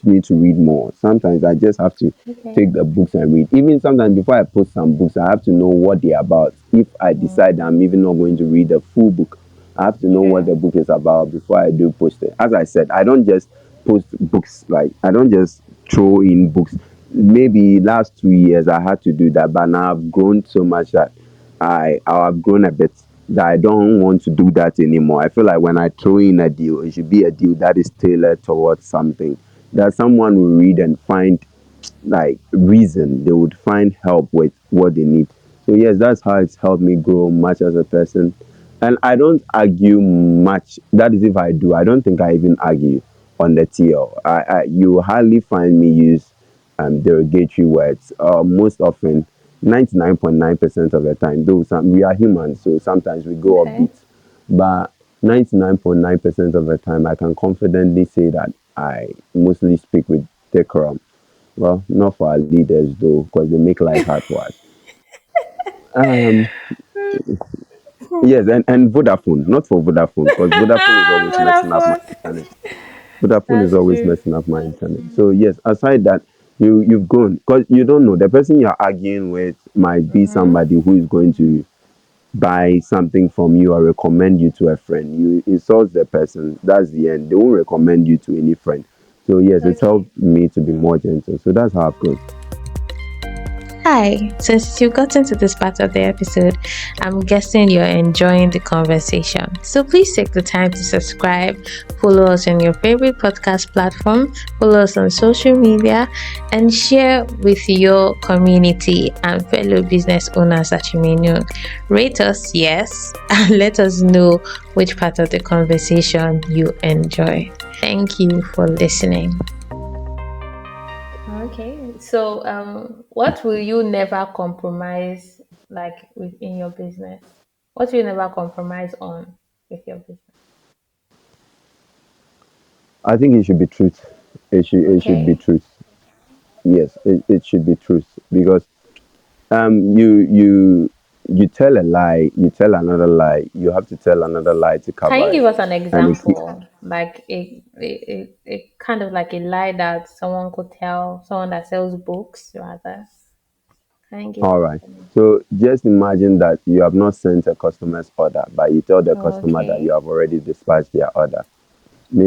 B: me to read more. Sometimes I just have to
A: Okay.
B: take the books and read. Even sometimes before I post some books, I have to know what they're about. If I decide I'm
A: Mm,
B: even not going to read the full book, I have to know what
A: true.
B: the book is about before I do post it. As I said, I don't just post books, like I don't just throw in books. Maybe last 2 years I had to do that, but now I've grown so much that I've grown a bit, that I don't want to do that anymore. I feel like when I throw in a deal, it should be a deal that is tailored towards something that someone will read and find like reason. They would find help with what they need. So yes, that's how it's helped me grow much as a person. And I don't argue much. That is, if I do, I don't think I even argue on the TL. You hardly find me use derogatory words. Most often, 99.9% of the time, though we are humans, so sometimes we go off
A: Okay.
B: beat. But 99.9% of the time, I can confidently say that I mostly speak with decorum. Well, not for our leaders though, because they make life hard for us. Um, yes, and Vodafone, not for Vodafone, because Vodafone is always messing up my
A: Vodafone.
B: internet. Vodafone is
A: That's
B: always
A: true.
B: messing up my internet. So yes, aside that, you've gone, because you don't know, the person you're arguing with might be
A: Mm-hmm.
B: somebody who is going to buy something from you or recommend you to a friend. You insult the person, that's the end. They won't recommend you to any friend. So yes, it's
A: Okay.
B: helped me to be more gentle. So that's how I've grown.
A: Hi, since you've gotten to this part of the episode, I'm guessing you're enjoying the conversation. So please take the time to subscribe, follow us on your favorite podcast platform, follow us on social media, and share with your community and fellow business owners that you may know. Rate us, yes, and let us know which part of the conversation you enjoy. Thank you for listening. Okay, so what will you never compromise like within your business? What will you never compromise on with your business?
B: I think it should be truth. It should be
A: Okay,
B: truth. Yes, it should be truth, because you tell a lie, you tell another lie, you have to tell another lie to
A: can
B: cover
A: you
B: it.
A: give us an
B: And it keep,
A: example, like a kind of like a lie that someone could tell someone that sells books rather? Can you give
B: all
A: us
B: right.
A: an
B: So just imagine that you have not sent a customer's order, but you tell the
A: example?
B: customer that you
A: Okay,
B: have already dispatched their order.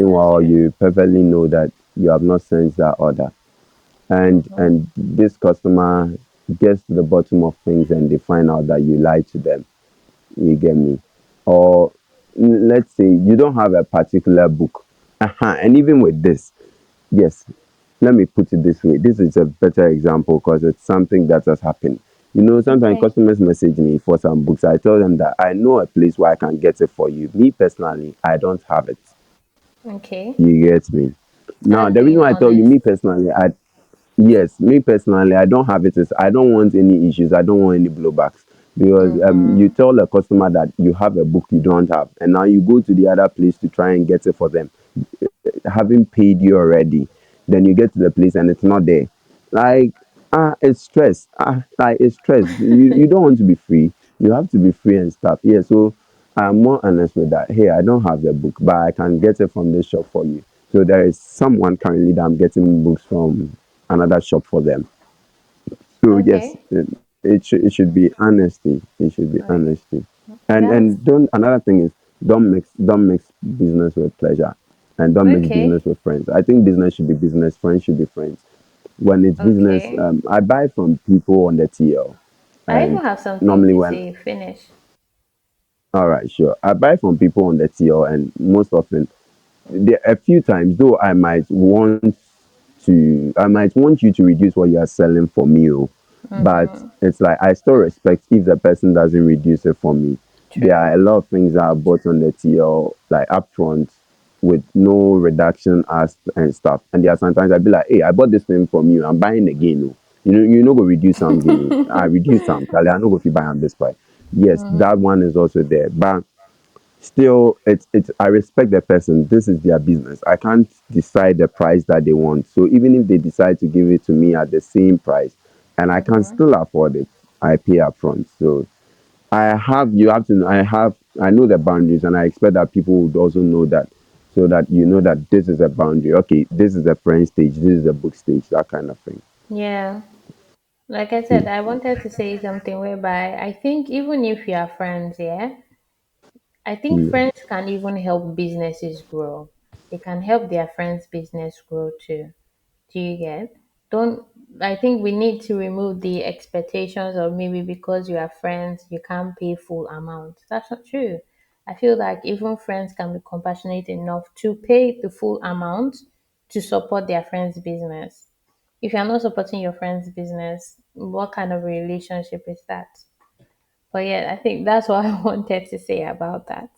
A: that's
B: Meanwhile,
A: true.
B: you perfectly know that you have not sent that order.
A: Mm-hmm.
B: And this customer gets to the bottom of things and they find out that you lied to them. You get me? Or let's say you don't have a particular book. And even with this, yes, let me put it this way. This is a better example because it's something that has happened. Sometimes
A: Okay,
B: customers message me for some books. I tell them that I know a place where I can get it for you. Me personally, I don't have it.
A: okay,
B: You get me? Now,
A: that's
B: the reason
A: being
B: why I tell you,
A: honest.
B: me personally, yes, me personally, I don't have it. Is I don't want any issues. I don't want any blowbacks, because you
A: Mm-hmm.
B: tell a customer that you have a book you don't have, and now you go to the other place to try and get it for them, having paid you already. Then you get to the place and it's not there. Like, it's stress. Like, it's stress. You don't want to be free. You have to be free and stuff. Yeah. So I'm more honest with that. Hey, I don't have the book, but I can get it from this shop for you. So there is someone currently that I'm getting books from another shop for them. So yes,
A: Okay,
B: it should be honesty. It should be
A: right.
B: honesty. And
A: That's
B: don't, another thing is, don't mix business with pleasure. and don't mix business
A: Okay.
B: with friends. I think business should be business, friends should be friends. When it's business,
A: Okay.
B: I buy from people on the TL,
A: I even
B: and
A: have something
B: normally
A: to
B: when
A: say. Finish.
B: all right, sure, I buy from people on the TL, and most often there a few times though I might want you to reduce what you are selling for me, oh, but
A: Mm-hmm.
B: it's like I still respect if the person doesn't reduce it for me. There are a
A: True.
B: lot of things that are bought on the TL like upfront with no reduction asked and stuff. And there are sometimes I'd be like, hey, I bought this thing from you, I'm buying again. Oh. You know go reduce some again. Oh. I reduce some, Charlie. I know go fit buy on this price. Yes, that
A: Mm-hmm.
B: one is also there. But still it's I respect the person. This is their business. I can't decide the price that they want. So even if they decide to give it to me at the same price and I can
A: Mm-hmm.
B: still afford it, I pay upfront. So I have you have to I know the boundaries, and I expect that people would also know that, so that you know that this is a boundary. Okay, this is a friend stage, this is a book stage, that kind of thing.
A: Yeah. Like I said,
B: Mm,
A: I wanted to say something whereby I think even if you are friends, yeah, I think
B: mm.
A: friends can even help businesses grow. They can help their friends' business grow too. Do you get? Don't I think we need to remove the expectations of maybe because you are friends, you can't pay full amount. That's not true. I feel like even friends can be compassionate enough to pay the full amount to support their friend's business. If you're not supporting your friend's business, what kind of relationship is that? But yeah, I think that's what I wanted to say about that.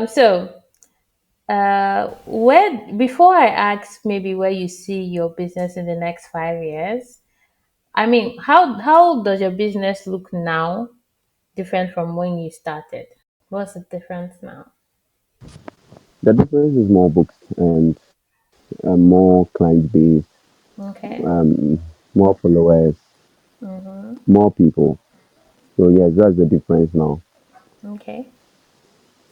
A: So where before I ask maybe where you see your business in the next 5 years, I mean, how does your business look now different from when you started? What's the difference now?
B: The difference is more books and more client base,
A: Okay.
B: um, more followers,
A: Mm-hmm.
B: more people. So yes, that's the difference now.
A: Okay.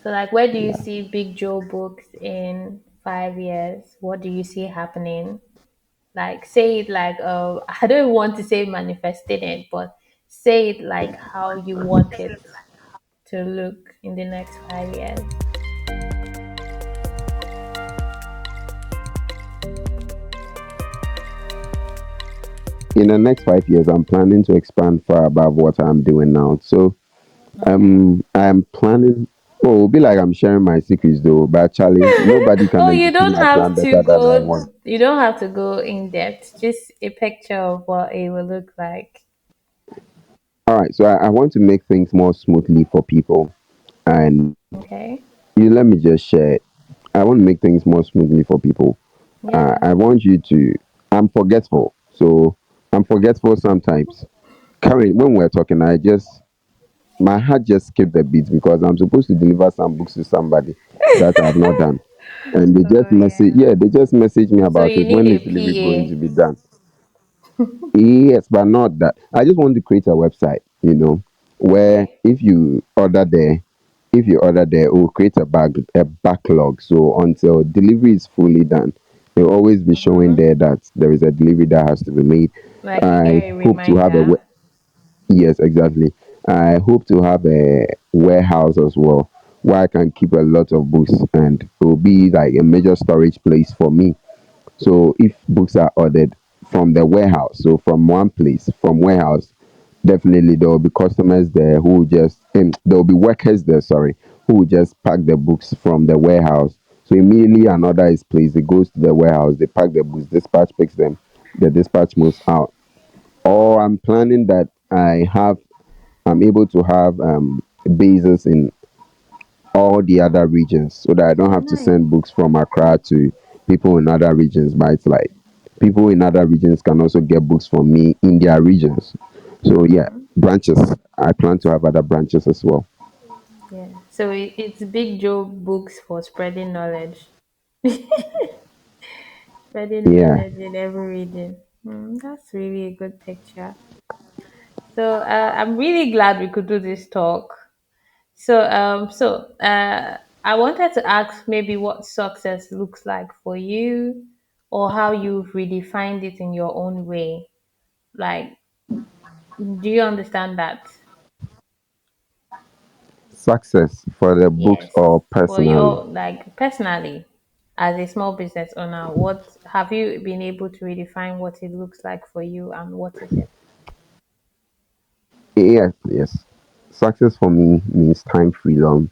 A: So like where do you
B: Yeah.
A: see Big Joe books in 5 years? What do you see happening? Like say it like I don't want to say manifesting it, but say it like how you want it to look in the next 5 years.
B: In the next 5 years, I'm planning to expand far above what I'm doing now. So
A: Okay.
B: I'm planning. Oh, it'll be like I'm sharing my secrets though. But Charlie, nobody can
A: Oh, you
B: execute
A: don't
B: my plan
A: have
B: better
A: to
B: than I
A: go.
B: want.
A: You don't have to go in depth. Just a picture of what it will look like.
B: All right, so I want to make things more smoothly for people, and
A: Okay.
B: you let me just share it. I want to make things more smoothly for people.
A: Yeah.
B: I want you to. I'm forgetful, so I'm forgetful sometimes. Karen, when we're talking, my heart just skipped a beat because I'm supposed to deliver some books to somebody that I've not done. And
A: Oh yeah.
B: they just message me
A: So
B: about
A: you
B: it.
A: need
B: When
A: a
B: is delivery going to
A: PA.
B: be done? Yes, but not that. I just want to create a website, where
A: Okay.
B: if you order there, it will create a backlog. So until delivery is fully done, it will always be showing
A: Mm-hmm.
B: there that there is a delivery that has to be made.
A: Like you
B: I
A: get a
B: hope to have
A: reminder.
B: yes, exactly. I hope to have a warehouse as well where I can keep a lot of books, and it will be like a major storage place for me. So if books are ordered from the warehouse, so from one place, from warehouse, definitely there will be customers there who will just, there will be workers there, sorry, who will just pack the books from the warehouse. So immediately an order is placed, it goes to the warehouse, they pack the books, dispatch picks them, the dispatch moves out. Or I'm planning that I'm able to have bases in all the other regions so that I don't
A: Oh,
B: have to
A: nice.
B: send books from Accra to people in other regions. But it's like people in other regions can also get books from me in their regions. So yeah,
A: Mm-hmm.
B: branches. I plan to have other branches as well.
A: Yeah. So it's Big Joe books for spreading knowledge. Spreading
B: Yeah.
A: knowledge in every region. That's really a good picture. So I'm really glad we could do this talk. So I wanted to ask maybe what success looks like for you, or how you've redefined it in your own way. Like, do you understand that?
B: Success for the books
A: Yes.
B: or
A: For
B: personally?
A: your, like, personally, as a small business owner, what have you been able to redefine what it looks like for you, and what is it?
B: Yes, yes. Success for me means time freedom,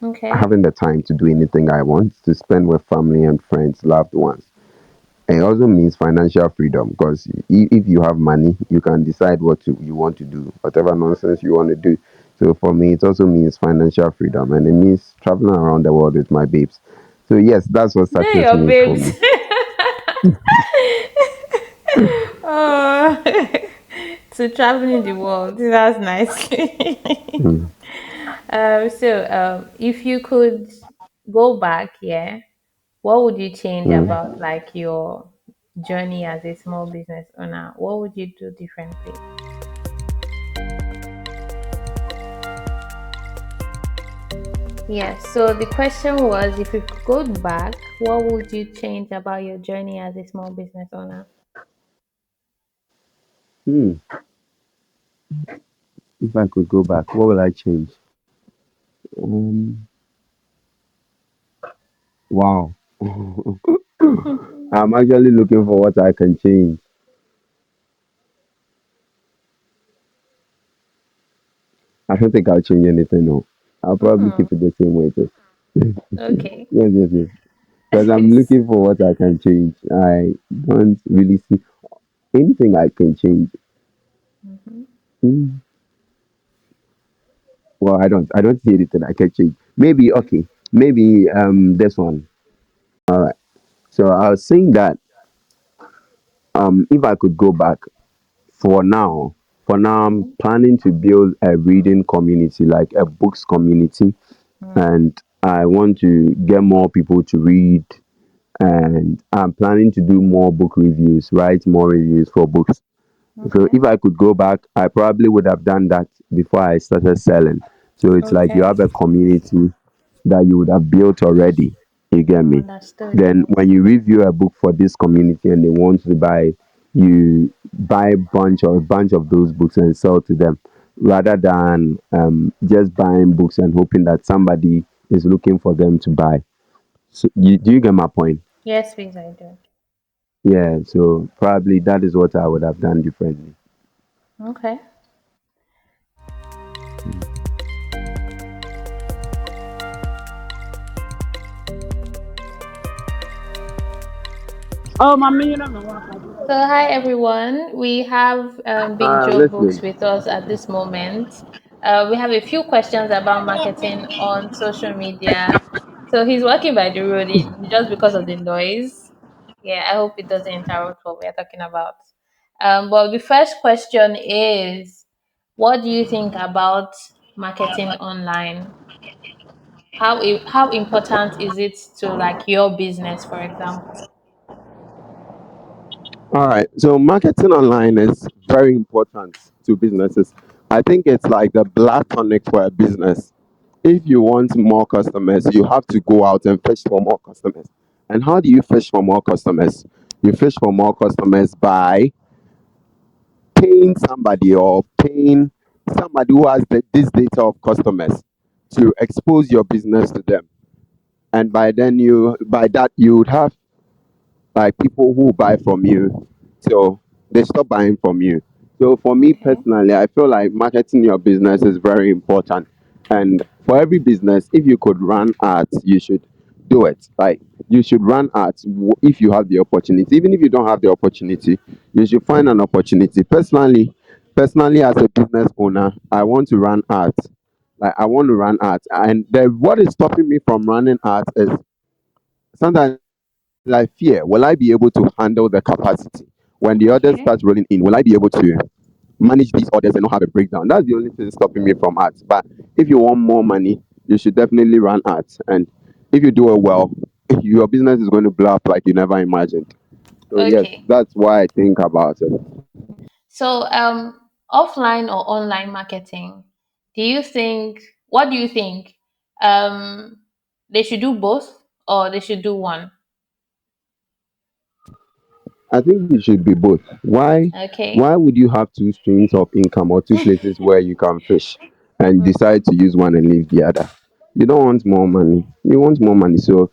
A: Okay.
B: having the time to do anything I want, to spend with family and friends, loved ones. It also means financial freedom because if you have money, you can decide you want to do, whatever nonsense you want to do. So for me, it also means financial freedom and it means traveling around the world with my babes. So yes, that's what
A: There
B: success
A: your
B: means for me.
A: babes. Oh, to traveling the world. That's nice.
B: Mm,
A: If you could go back, yeah, what would you change
B: mm.
A: about, like, your journey as a small business owner? What would you do differently? Yes. So the question was, if you could go back, what would you change about your journey as a small business owner?
B: Hmm. If I could go back, what will I change? Um, wow. I'm actually looking for what I can change. I don't think I'll change anything. No, I'll probably
A: Hmm.
B: keep it the same way. Too.
A: Okay.
B: Yes, yes, yes. Because I'm looking for what I can change. I don't really see anything I can change.
A: Mhm.
B: Hmm. Well, I don't see anything I can change. Maybe okay. Maybe this one. All right. So I was saying that if I could go back for now, I'm
A: Mhm.
B: planning to build a reading community, like a books community,
A: Mm.
B: and I want to get more people to read. And I'm planning to do more book reviews, write more reviews for books. So
A: Okay.
B: if I could go back, I probably would have done that before I started selling. So it's like you
A: Okay.
B: have a community that you would have built already. You get me?
A: Understood.
B: Then when you review a book for this community and they want to buy, you buy bunch of those books and sell to them, rather than just buying books and hoping that somebody is looking for them to buy. So do you get my point?
A: Yes, please, I do.
B: Yeah. So probably that is what I would have done differently.
A: Okay.
C: Oh, mommy, you don't know what I do.
A: So, hi everyone. We have Big
B: I'm
A: Joe Books
B: listening.
A: with us at this moment. We have a few questions about marketing on social media. So, he's walking by the road just because of the noise. Yeah, I hope it doesn't interrupt what we're talking about. But the first question is, what do you think about marketing online? How important is it to, like, your business, for example?
B: All right. So marketing online is very important to businesses. I think it's like the blood tonic for a business. If you want more customers, you have to go out and fish for more customers. And how do you fish for more customers? You fish for more customers by paying somebody or paying somebody who has this data of customers to expose your business to them. And by that you would have like people who buy from you till they stop buying from you. So for me
A: Okay.
B: personally, I feel like marketing your business is very important. And for every business, if you could run ads, you should do it. Like you should run ads if you have the opportunity. Even if you don't have the opportunity, you should find an opportunity. Personally as a business owner, I want to run ads. Like I want to run ads. And what is stopping me from running ads is sometimes I fear, will I be able to handle the capacity? When the orders
A: Okay.
B: start rolling in, will I be able to manage these orders and not have a breakdown? That's the only thing stopping me from ads. But if you want more money, you should definitely run ads. And if you do it well, your business is going to blow up like you never imagined. So yes,
A: Okay.
B: that's why I think about it.
A: So, offline or online marketing, what do you think? Um, they should do both, or they should do one?
B: I think it should be both. Why?
A: Okay.
B: Why would you have two streams of income or two places where you can fish? and decide to use one and leave the other. You don't want more money. You want more money. So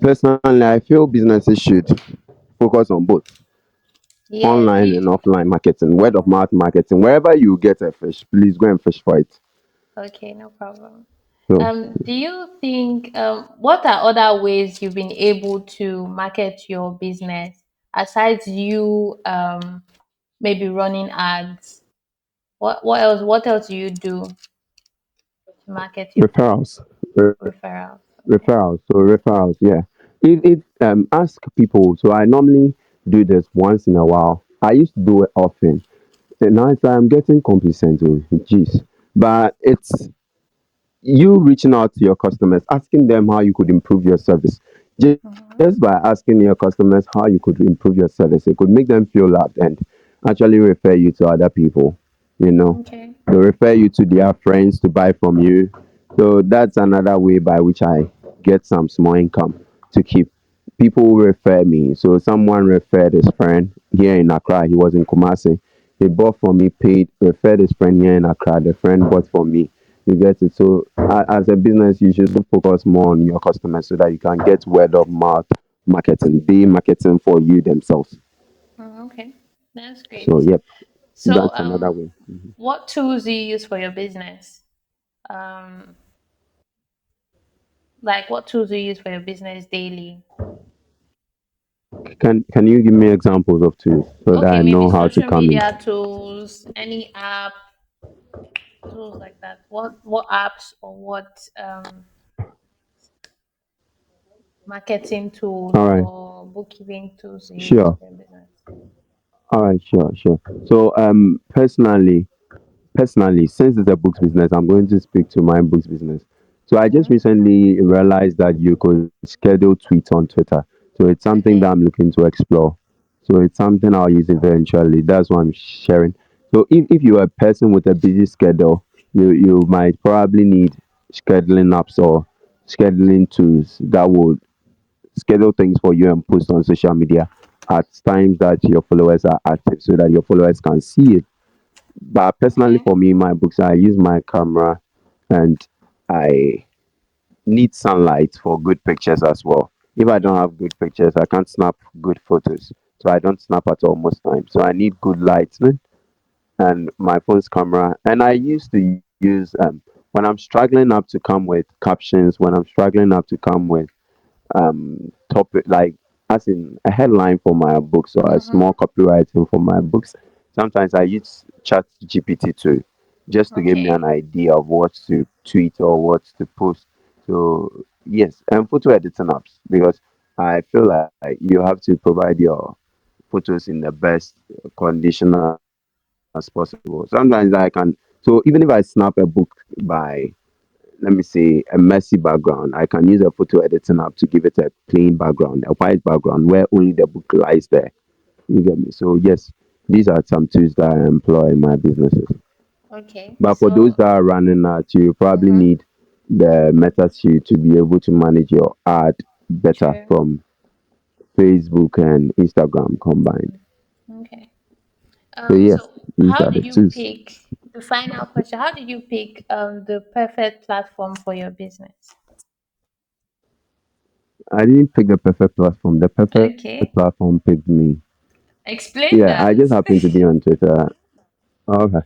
B: personally, I feel businesses should focus on both
A: Yeah. Do
B: online
A: you,
B: and offline marketing, word of mouth marketing. Wherever you get a fish, please go and fish for it.
A: okay, no problem.
B: So
A: Do you think what are other ways you've been able to market your business aside you maybe running ads? What else do you do to market your business?
B: referrals, re-
A: Referrals. Okay.
B: referrals. Yeah, if ask people. So I normally do this once in a while. I used to do it often. And now it's like I'm getting complacent. Oh, jeez. But it's you reaching out to your customers, asking them how you could improve your service.
A: Mm-hmm.
B: Just by asking your customers how you could improve your service, it could make them feel loved and actually refer you to other people. You know,
A: Okay.
B: they refer you to their friends to buy from you. So that's another way by which I get some small income to keep. People will refer me. So someone referred his friend here in Accra. He was in Kumasi. He bought from me, paid, referred his friend here in Accra. The friend bought from me. You get it. So as a business, you should focus more on your customers so that you can get word of mouth marketing. They marketing for you themselves.
A: Okay. That's
B: So
A: great.
B: yep,
A: So
B: that's another way.
A: what tools do you use for your business? Um, like what tools do you use for your business daily?
B: Can you give me examples of tools so that
A: Okay,
B: I
A: maybe
B: know how to
A: social
B: come in?
A: media tools, any app, tools like that. What apps or what marketing tools
B: All right,
A: or bookkeeping tools do you use
B: sure.
A: for your business?
B: All right, sure, sure. So personally, since it's a books business, I'm going to speak to my books business. So I just
A: Mm-hmm.
B: recently realized that you could schedule tweets on Twitter. So it's something that
A: Okay.
B: I'm looking to explore. So it's something I'll use eventually. That's what I'm sharing. So if you're a person with a busy schedule, you might probably need scheduling apps or scheduling tools that would schedule things for you and post on social media at times that your followers are active so that your followers can see it. But personally,
A: Okay.
B: for me, my books, I use my camera and I need sunlight for good pictures as well. If I don't have good pictures, I can't snap good photos. So I don't snap at all most times. So I need good lighting and my phone's camera. And I used to use when I'm struggling up to come with captions, when I'm struggling up to come with topic like as in a headline for my books or a
A: Mm-hmm.
B: small copywriting for my books. Sometimes I use chat gpt to just to give me an
A: Okay.
B: idea of what to tweet or what to post. So yes, and photo editing apps, because I feel like you have to provide your photos in the best condition as possible. Sometimes I can, so even if I snap a book by, let me say, a messy background, I can use a photo editing app to give it a plain background, a white background where only the book lies there. You get me? So yes, these are some tools that I employ in my businesses.
A: Okay.
B: But for those
A: So,
B: that are running ads, you probably
A: mm-hmm.
B: need the MetaSheet to be able to manage your ad better
A: True.
B: from Facebook and Instagram combined.
A: Okay.
B: So yes,
A: So
B: these
A: how
B: are the
A: did you
B: tools.
A: pick the final question? How did you pick the perfect platform for your business?
B: I didn't pick the perfect platform. The perfect
A: Okay.
B: platform picked me.
A: Explain
B: Yeah, I
A: that.
B: just happened to be on Twitter. Okay.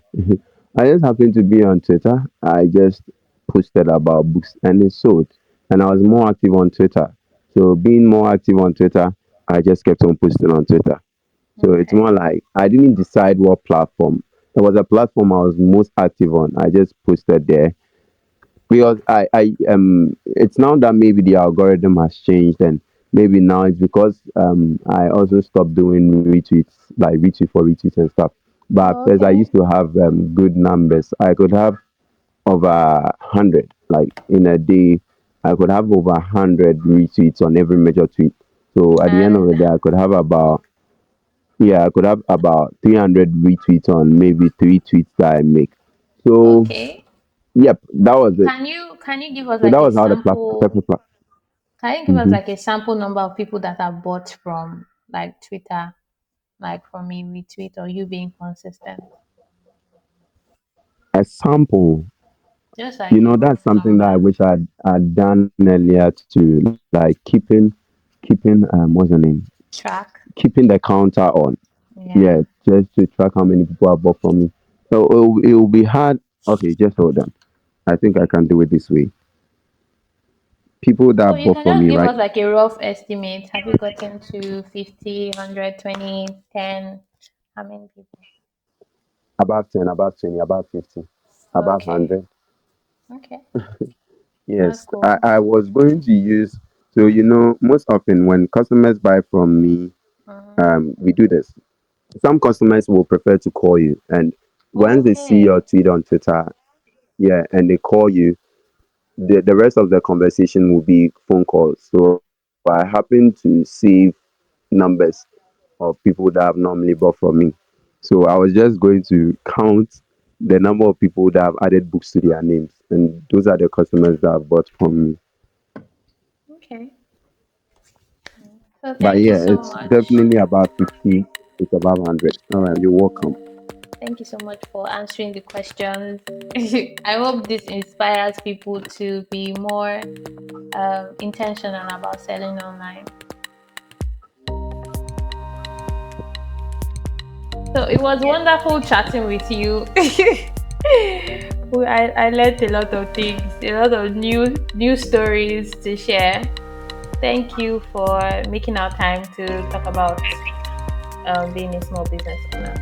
B: I just happened to be on Twitter. I just posted about books and it sold. And I was more active on Twitter. So being more active on Twitter, I just kept on posting on Twitter. So it's more
A: Okay.
B: like I didn't decide what platform. There was a platform I was most active on. I just posted there because I it's now that maybe the algorithm has changed, and maybe now it's because I also stopped doing retweets, like retweet for retweets and stuff. But
A: Oh,
B: first I
A: okay.
B: used to have good numbers. I could have over 100, like in a day I could have over 100 retweets on every major tweet. So at the end of
A: And
B: the day I could have about, yeah, I could have about 300 retweets on maybe three tweets that I make. So
A: okay.
B: yep, that was it.
A: Can you give us
B: So
A: like
B: that
A: a
B: was how the
A: sample?
B: perfect plan.
A: Can you give us
B: Hmm.
A: like a sample number of people that have bought from like Twitter, like from me retweet or you being consistent?
B: A sample.
A: Just like
B: That's something that I wish I'd done earlier to like keeping what's the name?
A: track.
B: Keeping the counter on. Yeah,
A: Yeah.
B: just to track how many people have bought from me. So it will be hard. Okay, just hold on. I think I can do it this way. People
A: So
B: that
A: you
B: bought
A: can
B: from
A: just
B: me,
A: give
B: right?
A: us like a rough estimate. Have you gotten to 50, 100, 20, 10? How many people?
B: Above 10, above 20, above 50, above
A: Okay.
B: 100.
A: Okay. That's
B: Yes, I,
A: cool.
B: I was going to use, so most often when customers buy from me,
A: Mhm.
B: we do this. Some customers will prefer to call you, and once they see your
A: Okay.
B: tweet on Twitter, yeah, and they call you, the rest of the conversation will be phone calls. So I happen to save numbers of people that have normally bought from me. So I was just going to count the number of people that have added books to their names, and those are the customers that have bought from me.
A: Okay. So
B: But
A: thank you
B: yeah,
A: so
B: it's
A: much.
B: definitely about 50. It's above 100. All right, you're welcome.
A: Thank you so much for answering the questions. I hope this inspires people to be more intentional about selling online. So it was wonderful chatting with you. I learned a lot of things, a lot of new stories to share. Thank you for making our time to talk about being a small business owner.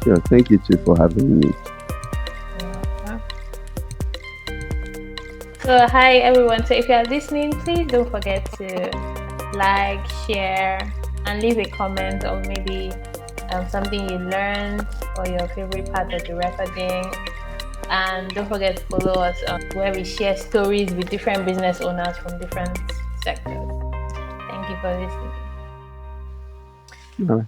B: Sure. Thank you too for having me.
A: Yeah. So hi everyone. So if you are listening, please don't forget to like, share, and leave a comment or maybe something you learned or your favorite part of the recording. And don't forget to follow us where we share stories with different business owners from different sectors. Thank you for listening.
B: All right.